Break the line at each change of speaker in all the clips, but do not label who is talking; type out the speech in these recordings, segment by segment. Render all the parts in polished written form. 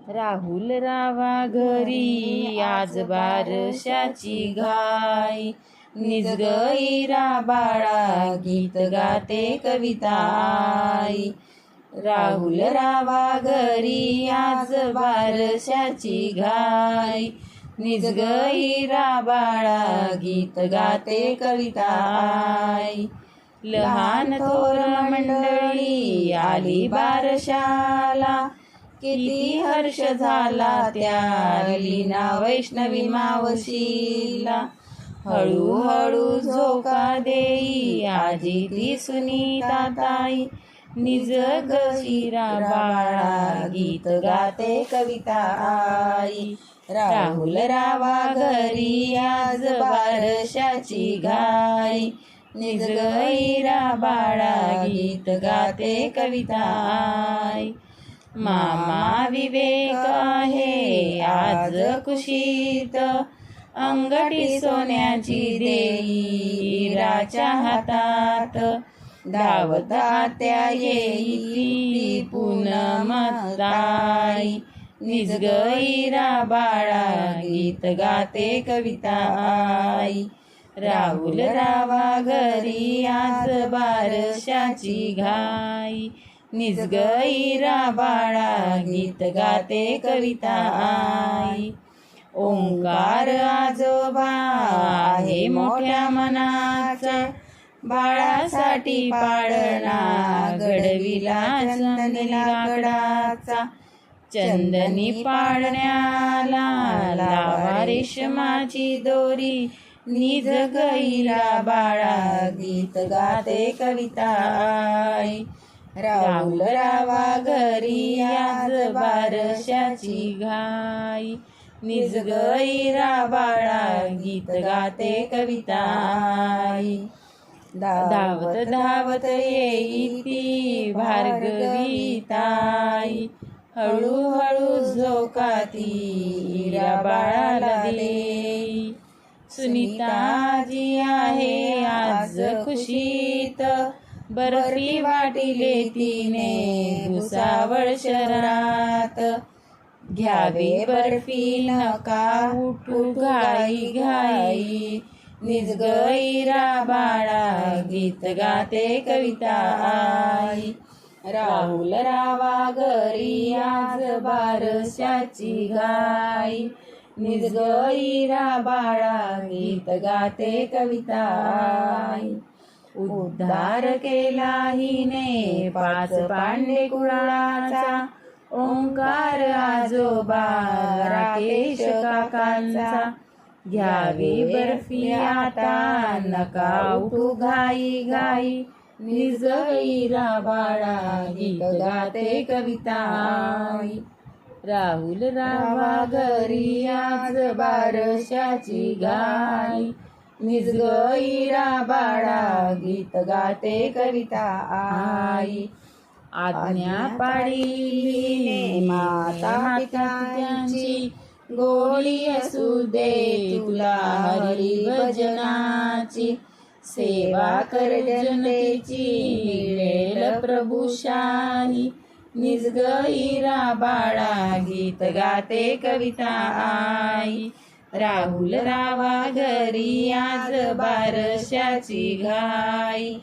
राहुल रावा घरी आज बारशाची घाई, निज गैरा बाळा गीत गाते कविताई। राहुल रावा घरी आज बारशाची घाई, निज गैरा बाळा गीत गाते कविताई। लहान थोर मंडळी आली बारशाला, किती हर्ष झाला त्या लीना वैष्णवी मावशीला। हळूहळू झोका देई आजी ती सुनीता ताई, निज गैरा बाळा गीत गाते कविताई। राहुल रावा घरी आज बारशाची घाई, निज गैरा बाळा गीत गाते कविताई। मामा विवेक आहे आज कुशीत, अंगठी सोन्याची देई राच्या हातात। धावत आत्या येई पूनमताई, निज गैरा बाळा गीत गाते कविताई। राहुल रावा घरी आज बारशाची घाई, निज गैरा बाळा गीत गाते कविताई। ओंकार आजोबा आहे मोठ्या मनाचा, बाळासाठी पाळणा घडविला चंदनी लाकडाचा। चंदनी पाळण्याला लावा रेशमाची दोरी, निज गैरा बाळा गीत गाते कविताई। राहुल रावा घरी आज बारशाची घाई, निज गैरा बाळा गीत गाते कविताई। धावत धावत येई ती भार्गवी ताई, हळूहळू झोका ती बाळाला देई। सुनीताजी आहे आज खुशीत, बर्फी वाटिले तिने भुसावळ शहरात। घ्यावे बर्फी नका उठू घाई घाई, निज गैरा बाळा गीत गाते कविताई। राहुल रावा घरी आज बारशाची घाई, निज गैरा बाळा गीत गाते कविताई। उद्धार केला हिने 5 पांडे कुळाचा, ओंकार आजोबा राकेश काकांचा। घ्यावी बर्फी आता नका उठू घाई घाई, निज गैरा बाळा गीत गाते कविताई। राहुल रावा घरी आज बारशाची घाई, निज गैरा बाळा गीत गाते कविताई। आज्ञा पाळिली माता पित्यांची, गोडी असू दे तुला हरी भजनाची। सेवा कर जनतेची मिळेल प्रभुशाही, निज गैरा बाळा गीत गाते कविताई। राहुल रावा घरी आज बारशाची घाई,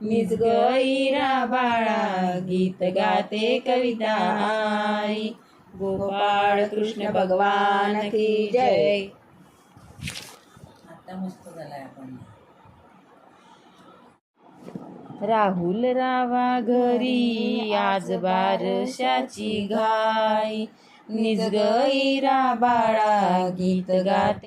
निज गैरा बाळा गीत गाते कविताई। गोपाळ कृष्ण भगवान की जय।
आता मस्त झालाय आपण।
राहुल रावा घरी आज बारशाची घाई, निज गैरा बाळा गीत गाते